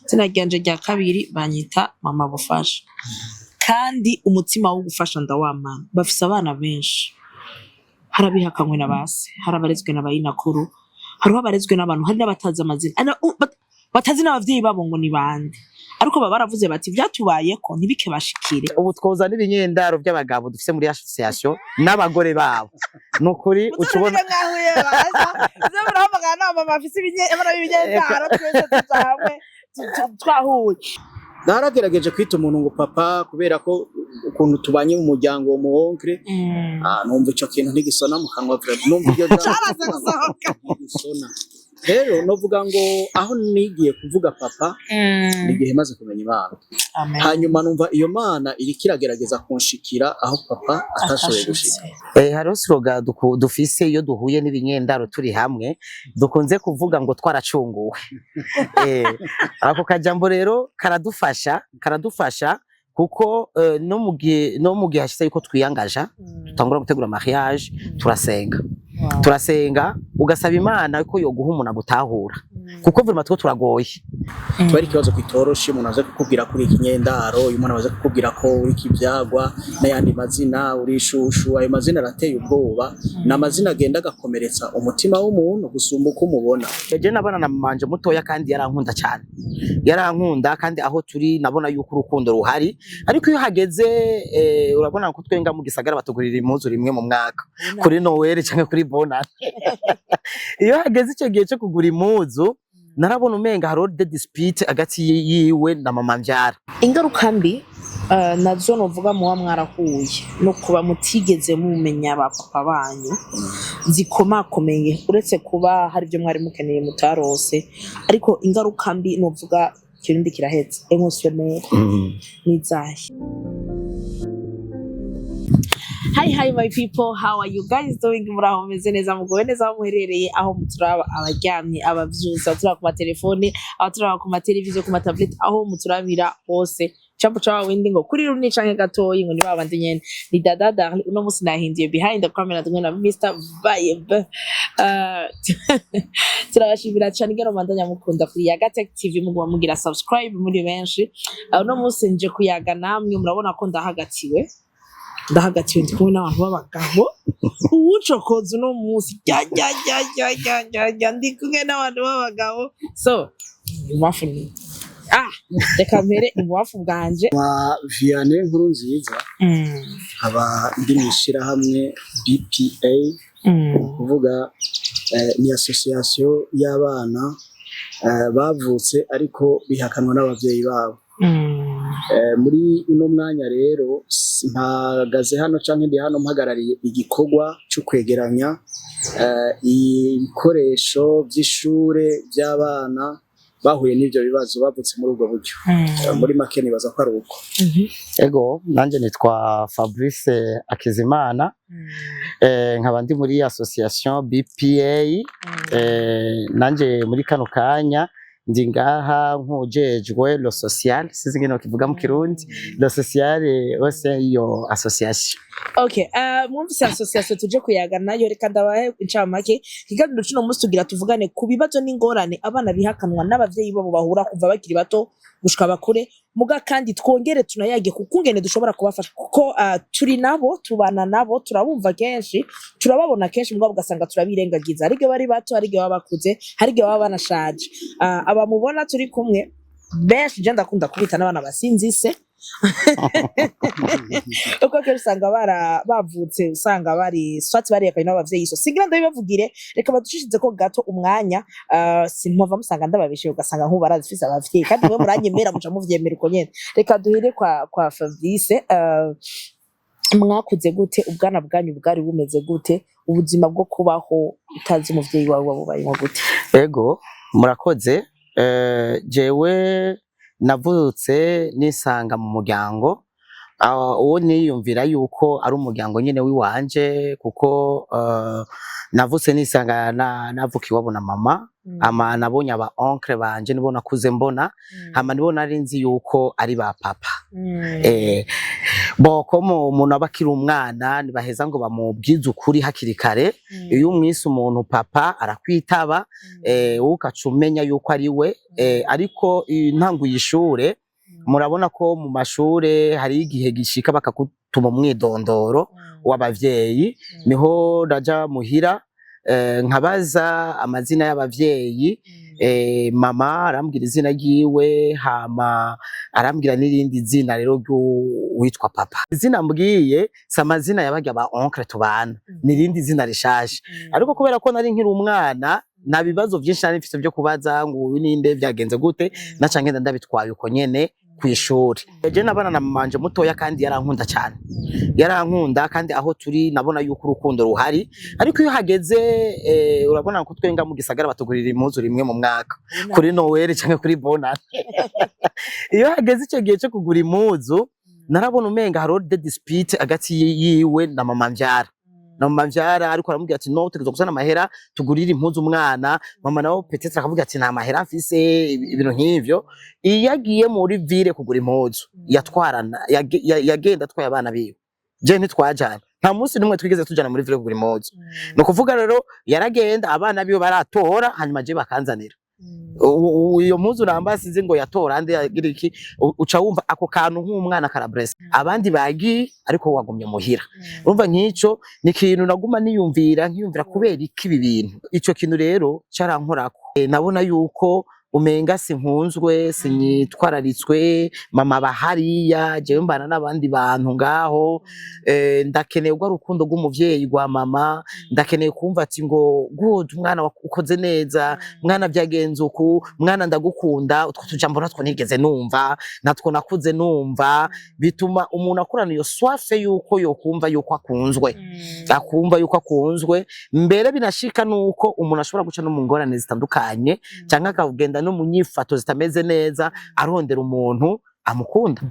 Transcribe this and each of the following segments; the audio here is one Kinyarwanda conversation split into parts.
izina ryanje rya kabiri banyita mama Bufasha kandi umutima wo gufasha ndawamana bafise abana benshi harabihakanywe na base harabarezwe n'abayinakuru hariho abarezwe n'abantu hari n'abatazi amazina batazi n'abavyeyi babo ngo ni bande ariko baba baravuze bati vyatubayeko ntibike bashikire. Ubu twoza n'ibinyendaro by'abagabo dufise muri association n'abagore babo nukuri ucubona ngahuye baza zeburahamagana mama bafise ibinyendaro twese tuzahamwe twahuye. Naragerageje kwita umuntu ngo papa kubera ko ukuntu tubanye mu muryango wo muhonkre numva ico kintu ntigisona mu kanwa numva iryo cyaraze gusohoka gisona rero novuga ngo aho nigiye kuvuga papa nigihe maze kumenya Imana hanyuma numva iyo Mana iri kiragerageza kunshikira aho papa atashoboye gushika. Hariho slogan dufise iyo duhuye n'ibinyendaro turi hamwe dukunze kuvuga ngo twaracunguwe. Ako kajambo rero karadufasha kuko no mugihe hashitse yuko twiyangaja tutangura gutegura mariage turasenga ugasaba Imana ko yoguha umuntu agutahura kuko vraiment two turagoye twari kibazo kwitoroshe umuntu aza kukubwira kuri ikinyendaro uyu muntu aza kukubwira ko uri kivyagwa n'ayandi mazina uri shushu ayo mazina arateye ubwoba n'amazina agenda gakomeretsa umutima w'umuntu gusumba uko umubona. Je nabana na manje mutoya kandi yarankunda cyane kandi aho turi nabona yuko urukundo ruhari ariko iyo hageze urabona ko twenga mu gisagara batugurira impuzu rimwe mu mwaka kuri Noel cyangwa kuri bonus iyo hageze icyo gihe cyo kugura impuzu narabona umenga hari de dispute agati yiwe na mama mbyara. Ingaruka mbi nazo novuga muwa mwarahuye no kuba mutigeze mumenya abapapa banyu zikomakomeye uretse kuba hari byo mwari mukeneye mutarose ariko ingaruka mbi novuga kirindi kirahetse emotionnel nizahi. Hi my people, how are you guys doing? Muraho meze neza mugowe neza muherereye aho muturaba abaryamye abavyusa turaba ku matelefone abaturaba ku mateleviziyo ku matablet aho muturabira hose champo chawa windi ngo kuri runi canke gatoyi ngo ni babandi nyene ni dada Darli uno musi nahindiye behind the camera tumwe na Mr Vibe. Turabashimira cyane ngero mandanya mukunda kuri Yaga Tech TV mugwa mugira subscribe muri benshi uno musi nje kuyaga namwe murabona ko ndahagatiwe ndi kumwe n'abantu b'abagabo uwucokoza uno musi ndi kumwe n'abantu b'abagabo so iwafu ni reka mbere iwafu bwanje wa Vianney Nkurunziza aba ndi mwishirahamwe BPA kuvuga ni association y'abana bavutse ariko bihakanwa n'abavyeyi babo. Muri uno mwanya rero mpagaze hano canke ndi hano mpagarariye igikorwa cyo kwegeranya ibikoresho by'ishure by'abana bahuye n'ivyo bibazo bavutse muri ubwo buryo. Muri make nibaza ko ari uko. Ego nanje nitwa Fabrice Akizimana nkaba ndi muri association BPA nanje muri kano kanya ndi ngaha nkujejwe lo social sizi ngene kivuga mu Kirundi lo social ose iyo association. Okay, mwumvise association tuje kuyaga nayo reka ndabahe incamake kiganiro cino musi tugira tuvugane ku bibazo n'ingorane abana bihakanwa n'abavyeyi babo bahura kuva bakiri bato gushika bakure muga kandi twongere tunayage kukungene dushobora kubafasha kuko turi nabo tubana nabo turabumva kenshi turababona kenshi mugabo ugasanga turabirengagiza arige bari bato arige babakuze harige baba banashaje abamubona turi kumwe benshi je ndakunda kubita n'abana basinzise uko ke usanga bavutse usanga bari swati bari yakanye n'abavyeyi so sigira ndabivugire reka badushishize ko gato umwanya simpova musanga ndababishe ugasanga nkuba barazifise abavyeyi kandi mwe muranyemera muca muvyemera uko nyene reka duhire kwa Fabrice mwakuze gute ubwana bwanyu bwari bumeze gute ubuzima bwo kubaho utazi umuvyeyi wawe wabubayemo gute? Ego murakoze jewe navutse nisanga mu muryango uwo niyumvira yuko ari umuryango nyene wiwanje kuko navutse nisanga navuka iwabo na mama ama nabonye aba oncle banje nibo nakuze mbona hama nibo nari nzi yuko ari ba papa Boko umuntu aba akiri umwana ntibaheza ngo bamubwize ukuri hakiri kare. Iyo umwise umuntu papa arakwitaba, ukaca umenya yuko ari we. Ariko intanguye ishure, murabona ko mu mashure hari igihe gishika bakakutuma umwidondoro w'abavyeyi. Niho raja muhira nkabaza amazina y'abavyeyi, mama arambwira izina ryiwe, hama arambwira n'irindi zina rero witwa papa. Izina mbwiye si amazina yabarya ba oncle tubana, n'irindi zina rishasha. Ariko kubera ko nari nkiri umwana, nta bibazo vyinshi nari mfise vyo kubaza ngo uyu ninde, vyagenze gute, naca ngenda ndabitwaye uko nyene kw'ishuri. Je nabana na manje mutoya kandi yarankunda cyane, yarankunda kandi aho turi nabona yuko urukundo ruhari. Ariko iyo hageze urabona ko twenga mu gisagara batugurira impuzu rimwe mu mwaka kuri Noel canke kuri bonus. Iyo hageze ico gihe cyo kugura impuzu, narabona umenga hari de dispute agati yiwe na mama mvyara. Na mama mvyara ariko aramubwira ati no utegerezwa kuzana amahera tugurira impuzu umwana. Mama nawe peut-être akavuga ati nta mahera mfise, ibintu nk'ivyo. Iyo yagiye muri ville kugura impuzu yatwarana, yagenda atwaye abana biwe, je ntitwajana. Nta munsi nimwe twigeze tujana muri ville kugura impuzu. No kuvuga rero yaragenda abana biwe baratora, hanyuma je bakanzanira. Iyo mpuzu nambasize ngo yatora ande yagira iki, uca wumva ako kantu nk'umwana karabresa. Abandi bagi ariko wagumye muhira. Urumva nk'ico ni ikintu naguma niyumvira kubera iki ibi bintu. Ico kintu rero carankorako. Nabona yuko umenga sinkunzwe, sinyitwararitswe, mama bahariya, jewe mbana n'abandi bantu ngaho. Ndakeneye gwa rukundo rw'umuvyeyi rwa mama, ndakeneye kumva ati ngo good mwana ukoze neza, mwana vyagenze uku, mwana ndagukunda. Utwo tujambo natwo nigeze numva, natwo nakuze numva, bituma umuntu akurana iyo swafe yuko yokumva yuko akunzwe, akumva yuko akunzwe. Mbere binashika nuko umuntu ashobora guca no mu ngorane zitandukanye, cyangwa akagenda no mu nyifato zitameze neza arondera umuntu amukunda.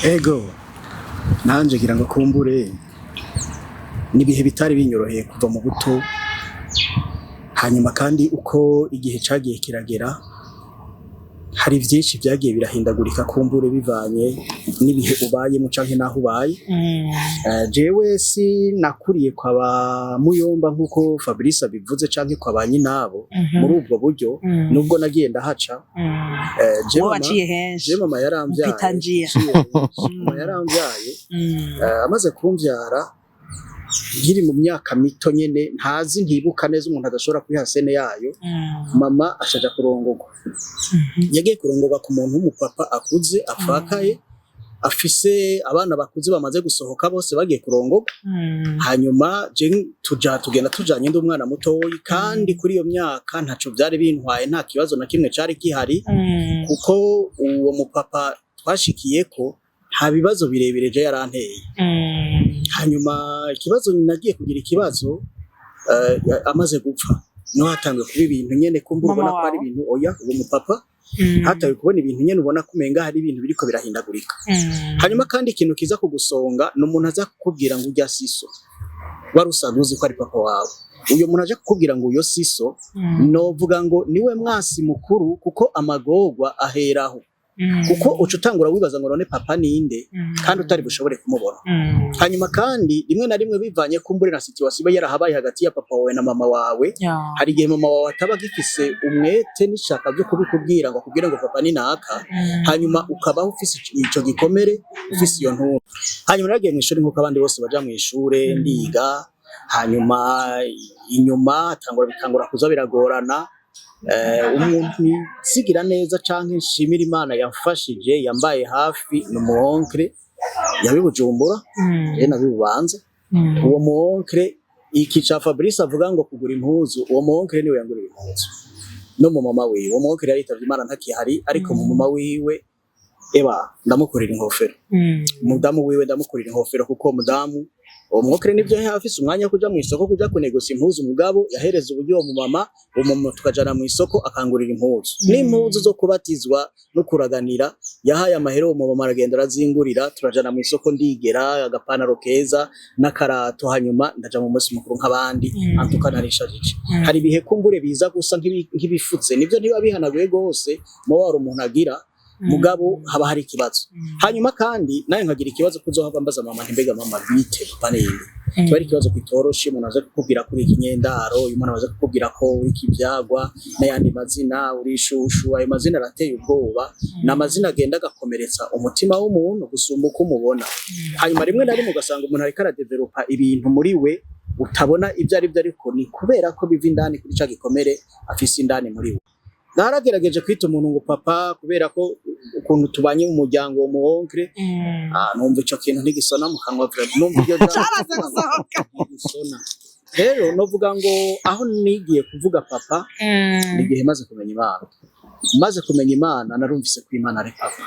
Ego nanje ngira ngo kumbure nibihe bitari binyoroheye kuva mu buto, hanyuma kandi uko igihe cagiye kiragera hari vyinshi vyagiye birahindagurika kumbure bivanye n'ibihe ubayemo canke naho ubaye. Jewe si nakuriye kwa ba muyomba nkuko Fabrice abivuze canke kwa ba nyinabo muri ubwo buryo, nubwo nagiye ndahaca. Je mama yarambyaye, mama yarambyaye, amaze kumvyara ngiri mu myaka mito nyene, ntazi ntibuka neza umuntu adashobora kwiha sene yayo. Mama ashaja kurongorwa, yagiye kurongorwa ku muntu w'umupapa akuze afakaye, afise abana bakuze bamaze gusohoka bose bagiye kurongorwa. Hanyuma je tugenda tujanye ndi umwana mutoyi, kandi kuri iyo myaka ntaco byari bintwaye, nta kibazo na kimwe cari gihari, kuko uwo mupapa twashikiyeko nta bibazo birebire je yaranteye. Hanyuma ikibazo nagiye kugira ikibazo amaze gupfa, no hatangiye kuba ibintu nyene kumbura ubona ko ari ibintu oya uwo mupapa hatawe kubona ibintu nyene ubona kumenga hari ibintu biriko birahindagurika. Hanyuma kandi ikintu kiza kugusonga n'umuntu aza kukubwira ngo ujya siso, wari usanzwe uzi ko ari papa wawe. Uyo muntu aje kukubwira ngo uyo siso, novuga ngo niwe mwasi mukuru, kuko amagorwa aheraho. Kuko ucutangura wibaza ngo none papa ninde kandi utari bushobore kumubona. Hanyuma kandi rimwe na rimwe bivanye kumbure na situation iba yarahabaye hagati ya papa wawe na mama wawe. Hari igihe mama wawe ataba gifise umwete n'ishaka byo kubikubwira ngo akubwire ngo papa ni naka, hanyuma ukabaho ufise ico gikomere, ufise iyo ntu. Hanyuma nagiye mu ishuri nkuko abandi bose baja mu ishure ndiga, hanyuma inyuma bitangura kuza biragorana. Umuntu sigira neza canke nshimira Imana yamfashije yambaye hafi n'umuonkre yabibujumbura, nabibubanza. Uwo muonkre iki ca Fabrice avuga ngo kugura impuzu, uwo muonkre niwe yangurira impuzu no mu mama wiwe. Uwo muonkre yaritavye Imana ntakihari, ariko mu mama wiwe ndamukorera inkofero, mudamu wiwe ndamukorera inkofero, kuko mudamu uwo muonkre nivyo afise umwanya kuja mu isoko kuja kunegosia impuzu, mugabo yahereza uburyo mu mama tukajana mu isoko akangurira impuzu n'impuzu zo kubatizwa no kuraganira. Yahaye amahero mu mama aragenda arazingurira, turajana mu isoko ndigera agapantaro keza n'akarato, hanyuma ndaja mu munsi mukuru nk'abandi antukanarishajije. Hari ibihe kumbure biza gusa nk'ibifutse, nivyo niba bihanaguye gose mu waro umuntu agira, mugabo haba hari ikibazo hanyuma kandi nayo nkagira ikibazo kuzohava mbaza mama ntimbega mama bite panende kiba ari ikibazo kitoroshe umuntu aza kukubwira kuri ikinyendaro umuntu aza kukubwira ko uri kibyagwa n'ayandi mazina uri shushu ayo mazina arateye ubwoba n'amazina agenda agakomeretsa umutima w'umuntu gusumba uko umubona hanyuma rimwe na rimwe ugasanga umuntu ariko aradevelopa ibintu muri we utabona ibyo ari byo ariko ni kubera ko biva indani kuri ca gikomere afise indani muri we naragerageje kwita umuntu ngo papa kubera ko ukuntu tubanye mu muryango mu onkre numva ico kintu ntigisona mu kanwa numva ibyo gisona rero novuga ngo aho nigiye kuvuga papa nigihe maze kumenya Imana narumvise ko Imana ari papa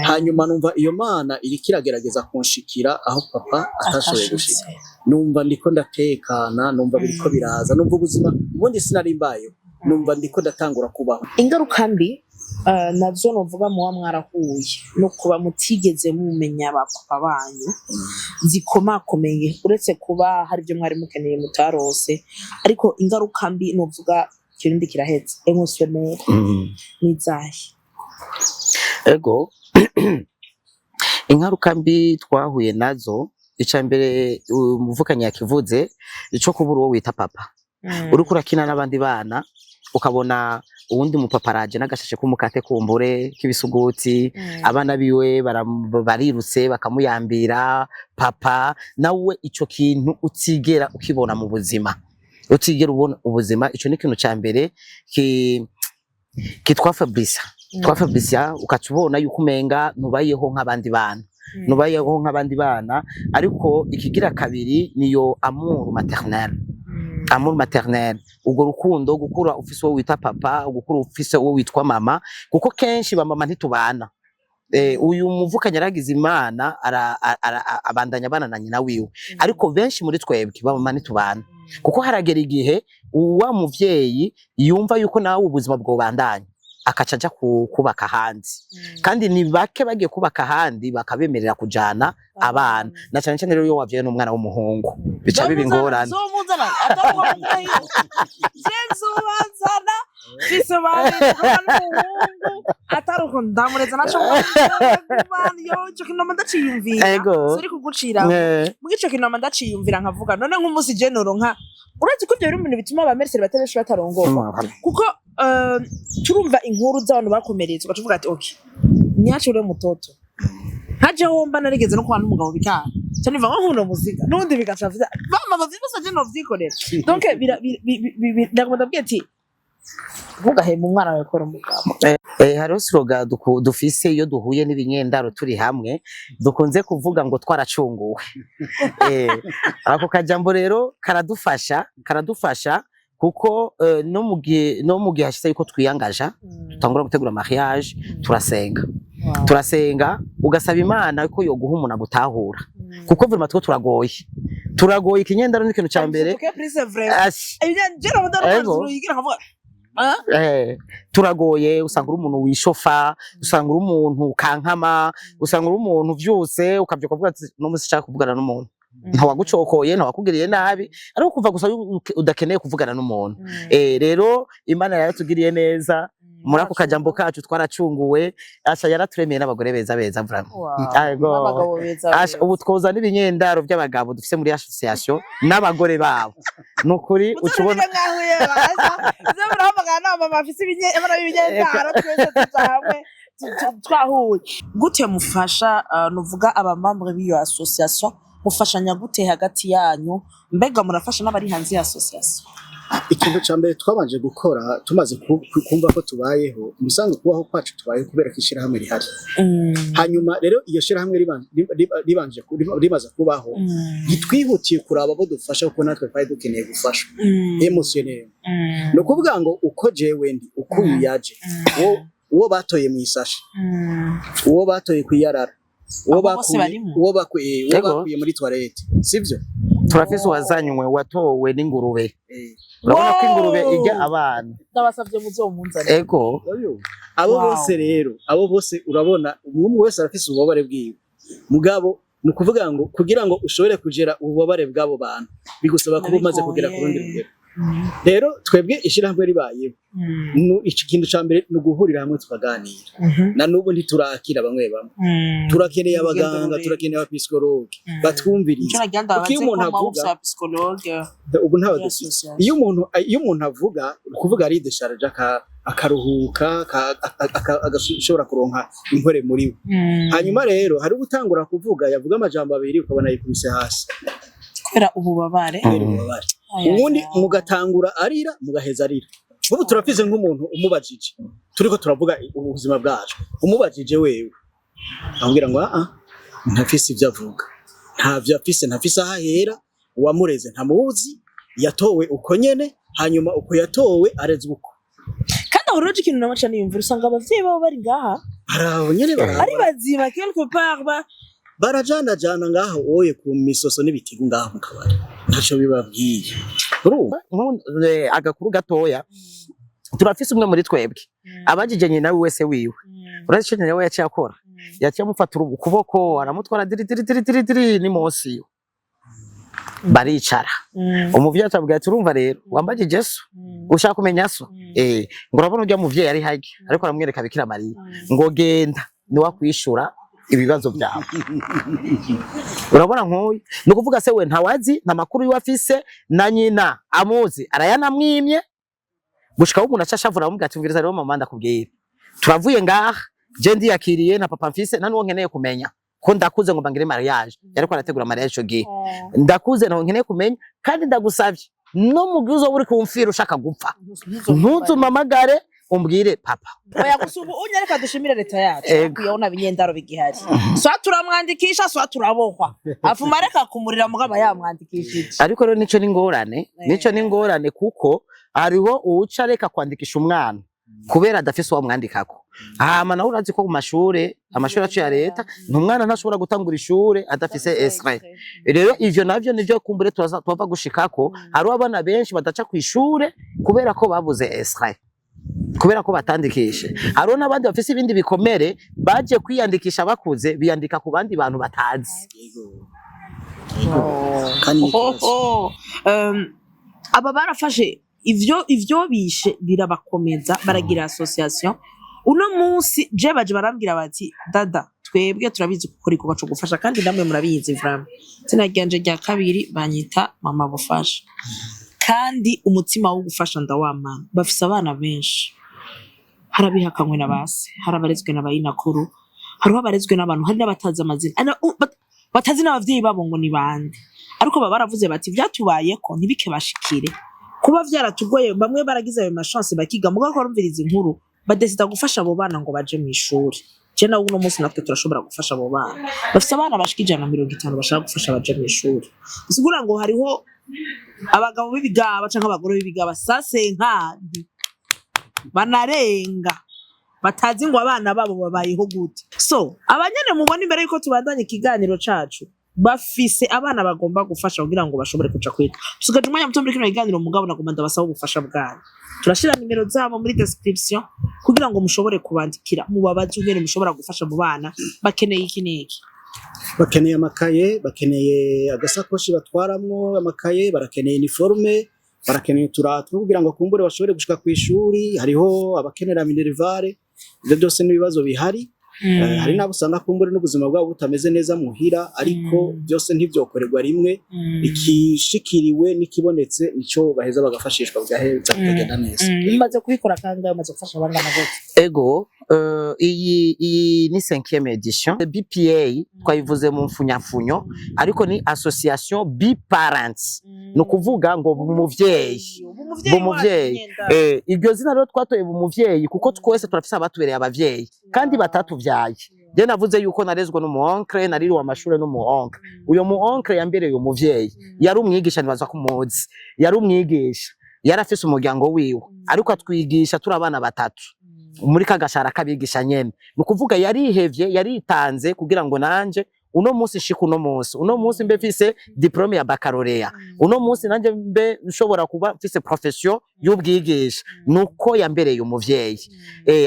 hanyuma numva iyo Mana iri kiragerageza kunshikira aho papa atashoboye gushika numva ndiko ndatekana numva biriko biraza numva ubuzima ubundi sinari mbayo numva ndiko ndatangura kubaho ingaruka mbi nazo novuga muba mwarahuye no kuba mutigeze mumenya abapapa banyu zikomakomeye uretse kuba hari ibyo mwari mukeneye mutarose ariko ingaruka mbi novuga kirindi kirahetse emotionnel nizahe ego ingaruka mbi twahuye nazo ica mbere umuvukanye yakivuze ico kubura uwo wita papa uriko urakina n'abandi bana ukabona uwundi mupapa araje n'agashashe k'umukate kumbure k'ibisuguti abana biwe barirutse bakamuyambira papa nawe ico kintu utigera ukibona mu buzima utigera ubona ubuzima ico ni ikintu ca mbere kitwa Fabricia ukatubona yuko umenga nubayeho nk'abandi bana ariko ikigira kabiri niyo amour maternel ubwo rukundo gukura ufise wo wita papa gukura ufise wo witwa mama kuko kenshi ba mama ntitubana uyu muvukanye aragize Imana abandanya bana na nyina wiwe ariko benshi muri twebwe ba mama ntitubana kuko haragera igihe uwa muvyeyi yumva yuko nawe ubuzima bwo bandanya akacaja kubaka hanze kandi ni bake bagiye kubaka handi bakabemerera kujana abana na cyane cyane rero iyo wavye n'umwana w'umuhungu bica bibingorana ataruko ndamureza naco yo kinoma ndaciyumvira suri kugucira mugico kinoma ndaciyumvira nkavuga none nk'umusi genero nka urazi ko byo biri mu bituma abamerseri batabesha batarongoka kuko turumva inkuru z'abantu bakomeretse ukavuga ati okay niyacu ure mutoto haje womba narigeze no kwa n'umugabo bikana cyane niva nkuno muzika nundi bigacavuza mama bavyibasa je no vyikorera donc ndagomba ndabwiye ati ntugahemba umwana wawe kora umugabo hariho sloga dufise iyo duhuye n'ibinyendaro turi hamwe dukunze kuvuga ngo twaracunguwe ako kajambo rero karadufasha kuko no mugihe hashitse yuko twiyangaja tutangura gutegura mariage turasenga ugasaba Imana ko yoguha umuntu agutahura kuko vraiment turagoye ikinyendaro n'ikintu ca mbere turagoye usanga uri umuntu wishofa usanga uri umuntu kankama usanga uri umuntu vyose ukavyuka kuvuga ati no musi cyaka kuvugana n'umuntu ntawagucokoye ntawakugiriye nabi ariko kuva gusa udakeneye kuvugana n'umuntu rero Imana yaratugiriye neza muri ako kajambo kacu twaracunguwe asha yaraturemeye n'abagore beza vraiment ubu twoza n'ibinyendaro by'abagabo dufise muri association n'abagore babo nukuri ucubona twahuye gute mufasha nuvuga abamambre b'iyo association mufashanya gute hagati yanyu mbega murafasha n'abari hanze ya association ikintu ca mbere twabanje gukora tumaze kumva ko tubayeho musanzwe kubaho kwacu tubaye kubera ko ishirahamwe rihari hanyuma rero iyo shirahamwe rimaze kubaho gitwihutiye kuraba abo dufasha kuko natwe twari dukeneye gufashwa emotionnel no kuvuga ngo uko jewe ndi uko yaje uwo batoye mu isashi uwo batoye kwiyarara uwo bakuye muri toilette sivyo turafise wazanywe watowe n'ingurube urabona ko ingurube ijya abana ndabasavye muzomunzana ego abo bose urabona umwe wese arafise ububabare bwiwe mugabo nukuvuga ngo kugira ngo ushobore kugera ububabare bwabo bantu bigusaba kuba umaze kugera ku rundi rugero rero twebwe ishirahamwe ribayeho iki kintu ca mbere ni uguhurira hamwe tukaganira na nubu ntiturakira bamwe bamwe turakeneye abaganga turakeneye abapsikologe batwumviriza kuko iyo umuntu avuga ubu ntawe dufise iyo umuntu avuga kuvuga ari desharge akaruhuka agashobora kuronka inkore muri we hanyuma rero hari gutangura kuvuga yavuga amajambo abiri ukabona yikubise hasi kubera ububabare ubundi mugatangura arira mugaheza arira ubu turafise nk'umuntu umubajije turiko turavuga ubuzima bwacu umubajije wewe ambwira ngo ntafise ivyo avuga ntavyo ntafise ahahera uwamureze ntamuzi yatowe uko nyene hanyuma uko yatowe arezwe uko kandi aho rero ikintu namaca niyumvira usanga abavyeyi babo bari ngaha araho nyene ari bazima quelque part barajana ngaho oye ku misoso n'ibitigu ngaho mu kabari ntaco bibabwiye agakuru gatoya turafise umwe muri twebwe abajije nyina wese wiwe uretse nyina we yaciye akora yaciye amufata ukuboko aramutwara diri ni munsi baricara umuvyeyi atabwira ati urumva rero wambajije so ushaka kumenya so ngo urabona urya muvyeyi ari hage ariko aramwereka Bikira Mariya ngo genda ni wakwishura ibibazo byawe urabona nk'uyu ni ukuvuga se we ntawazi nta makuru yiwe afise na nyina amuzi arayanamwimye gushika umuntu acashavura amubwira ati mviriza rero mama ndakubwira turavuye ngaha je ndiyakiriye na papa mfise nta nuwo nkeneye kumenya ko ndakuze ngo mbangire mariage yariko arategura mariage ico gihe ndakuze naho nkeneye kumenya kandi ndagusavye no mugizo uri kumfira ushaka gupfa ntuzumamagare umbwire papa oya gusubu unyareka dushimire leta yacu kuyabona binyendaro bigihari so turamwandikisha so turabohwa afuma reka kumurira mugaba yamwandikishije ariko rero nico n'ingorane kuko hariho uwuca reka kwandikisha umwana kubera adafise uwo mwandikako hama nawe urazi ko ku amashuri acu ya leta ntumwana ntashobora gutangura ishure adafise esre rero ivyo navyo nivyo kumbure twava gushikako hariho abana benshi badaca ku ishure kubera ko babuze esre kubera ko batandikishe hariho n'abandi bafise ibindi bikomere baje kwiyandikisha bakuze biyandika ku bandi bantu batazi aba barafashe ivyo bishe birabakomeza baragira association uno munsi je baje barambwira bati dada twebwe turabizi gukora igikorwa cyo gufasha kandi namwe murabizi vraiment sinaganje rya kabiri banyita mama bufasha kandi umutima wo gufasha ndawamana bafise abana benshi harabihakanywe na base harabarezwe n'abayinakuru hariho abarezwe n'abantu hari n'abatazi amazina batazi n'abavyeyi babo ngo ni bande ariko baba baravuze bati vyatubayeko ntibike bashikire kuba vyaratugoye bamwe baragize ayo machance bakiga muga ko rumviriza inkuru badesida gufasha abo bana ngo baje mu ishuri je nawe uno munsi natwe turashobora gufasha abo bana bafise abana bashika 150 bashaka gufasha baje mu ishuri bisigura ngo hariho abagabo b'ibigaba canke abagore b'ibigaba sasenkandi banarenga batazi ngo abana babo babayeho gute so abanyene mubona imbere yuko tubandanye ikiganiro cacu bafise abana bagomba gufasha kugira ngo bashobore kuja kwiga tusigaje umwanya muto muri kino kiganiro mugabo nagomba ndabasaba ubufasha bwanyu turashira nimero zabo muri description kugira ngo mushobore kubandikira mubabaje ugene mushobora gufasha mu bana bakeneye iki niki bakeneye amakaye bakeneye agasakoshi batwaramwo amakaye barakeneye uniforme barakeneye turato kugira ngo kumbure bashobore gushika ku ishuri hariho abakenera minervare ibyo byose n'ibibazo bihari hari nabo usanga kumbure n'ubuzima bwabo butameze neza muhira ariko byose ntivyokorerwa rimwe ikishikiriwe nikibonetse nico baheza bagafashishwa bwaheza kugenda neza imaze kubikora kandi amaze gufasha abana nagute ego iyi ni 5e edition BPA twayivuze mu mfunyafunyo ariko ni association biparents no kuvuga ngo bumuvyeyi iryo zina rero twatoye bumuvyeyi kuko twese turafise abatubereye abavyeyi kandi batatuvyaye je navuze yuko narezwe n'umuonkre nariri wa mashure n'umuonkre uyo muonkre yambereye umuvyeyi yari umwigisha nibaza kumuzi yari umwigisha yarafise umuryango wiwe ariko atwigisha turi abana batatu muri kagashara kabigisha nyene nukuvuga yarihevye yaritanze kugira ngo nanje uno munsi shika uno munsi mbe fise diplome ya baccalaureat uno munsi nanje mbe nshobora kuba fise profession y'ubwigisha nuko yambereye umuvyeyi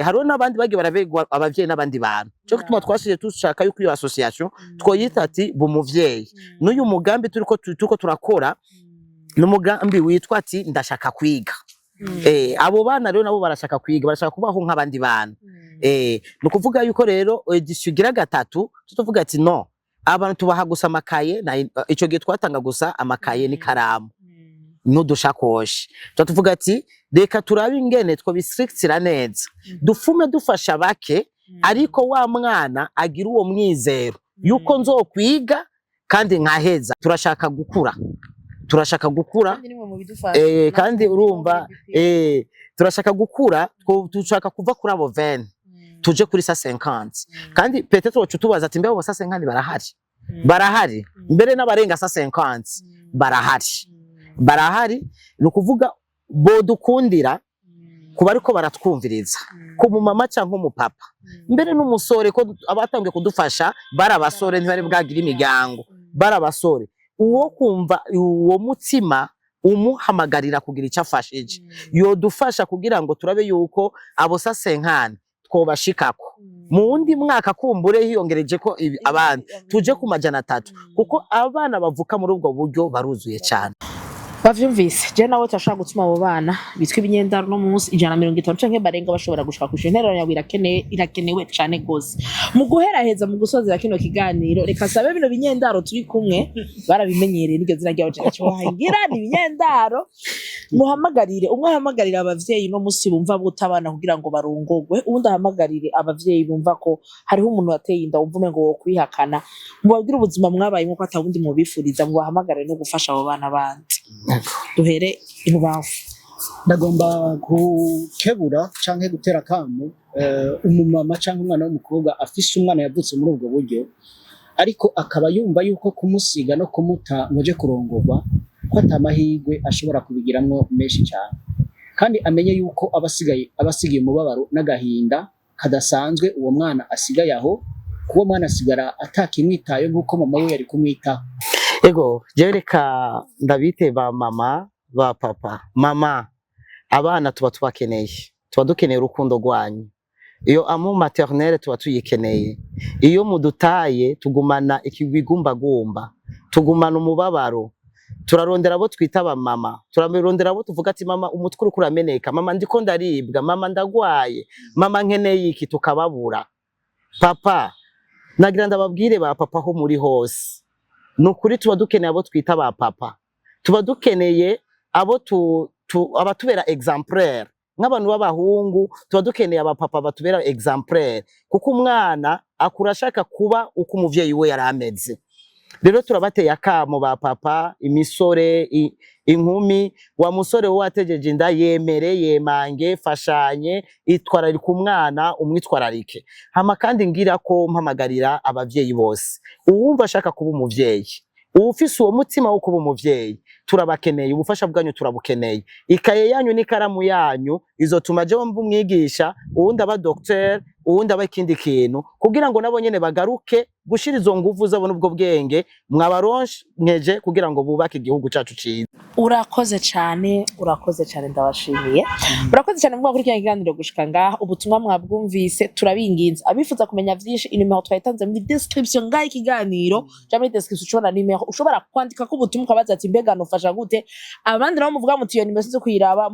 hariho n'abandi bagiye barabegwa abavyeyi n'abandi bantu cyo gutuma twashije tushaka yuko iyo association twoyita ati bumuvyeyi n'uyu mugambi turiko turakora n'umugambi witwa ati ndashaka kwiga. Abo bana rero nabo barashaka kwiga, barashaka kubaho nk'abandi bana. Nukuvuga yuko rero edition igira gatatu tuvuga ati no, abantu tubaha gusa amakaye, ico gihe twatanga gusa amakaye n'ikaramu n'udushakoshi. Tuvuga ati reka turabe ingene two bistrictira neza, dufume dufasha bake, ariko wa mwana agira uwo mwizero yuko nzokwiga kandi nkaheza. Turashaka gukura kandi urumva turashaka gukura, dushaka kuva kuri abo 20 tuje kuri 50, kandi peut-être wacu tubaza ati mbego 50 barahari mbere n'abarenga 50 barahari. Nukuvuga bo dukundira kuba ariko baratwumviriza ku mumama cyangwa umupapa mbere n'umusore, ko abatangiye kudufasha barabasore ntibari bwagira imiryango, barabasore uwo kumva uwo mutima umuhamagarira kugira icyo afashije yo dufasha kugira ngo turabe yuko abo 50 twobashikako mu wundi mwaka kumbure hiyongereje ko abana tuje ku 300, kuko abana bavuka muri ubwo buryo baruzuye cyane. Bavyumvise je nawe tashaka gutuma abo bana bitwa ibinyendaro no munsi 150 canke barenga bashobora gushaka ku interero yawe irakenewe cyane gose. Mu guheraheza mu gusozera kino kiganiro, reka sabe bino binyendaro turi kumwe barabimenyereye n'iryo zina ryawe cyo wahingira ni ibinyendaro. Muhamagarire hamagarira abavyeyi no munsi bumva butabana kugira ngo barongogwe, ubundi hamagarire abavyeyi bumva ko hariho umuntu wateye inda wumvume ngo wo kwihakana, mubabwira ubuzima mwabaye nko atabundi mubifuriza, mu bahamagarire no gufasha abo bana bandi. Duhere ibubafu. Ndagomba gukebura canke gutera kamu umumama canke umwana w'umukobwa afise umwana yavutse muri ubwo buryo, ariko akaba yumva yuko kumusiga no kumuta ngoje kurongorwa ko atamahirwe ashobora kubigiramwo menshi cyane, kandi amenye yuko abasigaye umubabaro n'agahinda kadasanzwe uwo mwana asigaye aho, kuwo mwana asigara atakimwitaye nk'uko mama we yari kumwitaho. Ego jereka ndabite ba mama ba papa. Mama, abana tuba dukeneye urukundo rwanyu. Iyo amu maternelle tuba tuyikeneye. Iyo mudutaye tugumana ikigwigumbagumba, tugumana umubabaro. Turarondera abo twita ba mama, turarondera abo tuvuga ati mama umutwe uri kurameneka, mama ndiko ndaribwa, mama ndagwaye, mama nkeneye iki, tukababura. Papa, nagira ndababwire ba papa ho muri hose, nukuri tuba dukeneye abo twita ba papa, tuba dukeneye abo abatubera exemplaire nk'abantu b'abahungu, tuba dukeneye aba papa batubera exemplaire, kuko umwana akura ashaka kuba uko umuvyeyi we yarameze. Rero turabateye akamo ba papa, imisore, inkumi, wa musore wo wategeje inda yemange, fashanye, itwararika umwana umwitwararike. Hama kandi ngira ko mpamagarira abavyeyi bose, uwumva ashaka kuba umuvyeyi, ufise uwo mutima wo kuba umuvyeyi, turabakeneye, ubufasha bwanyu turabukeneye. Ikaye yanyu n'ikaramu yanyu izotuma je mba umwigisha, uwundi aba docteur, uwundi aba ikindi kintu, kugira ngo nabo nyene bagaruke gushira izo nguvu zabo n'ubwo bwenge mwabaronkeje kugira ngo bubake igihugu cacu ciza. Urakoze cyane ndabashimiye. Urakoze cyane mu kuri kiganiro gushika ngaha, ubutumwa mwabwumvise, turabinginze abifuza kumenya vyinshi, inimero twayitanze muri description ngaha ikiganiro, cyangwa muri description ushobora nimero, ushobora kwandika ko ubutumwa ukabaza ati mbega nofasha gute. Abandi nabo muvuga muti iyo nimero sinzi kuyiraba,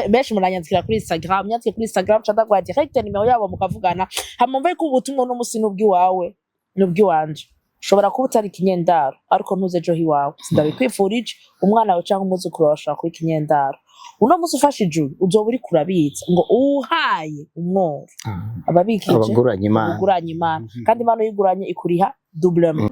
benshi muranyandikira kuri Instagram, nyandike kuri Instagram cyangwa kwa direct nimero yabo mukavugana, hamumve ko ubutumwa no musi nubwi wawe nubwi wanje ushobora kuba utari ikinyendaro, ariko ntuze jo hiwawe sindabikwifurije umwana wawe cyangwa umuzukuru wawe ashaka kuba ikinyendaro. Uno musi ufashe ijuru uzoba uri kurabitsa ngo uhaye umworo ababikije abaguranye Imana, kandi Imana yiguranye ikuriha doublement.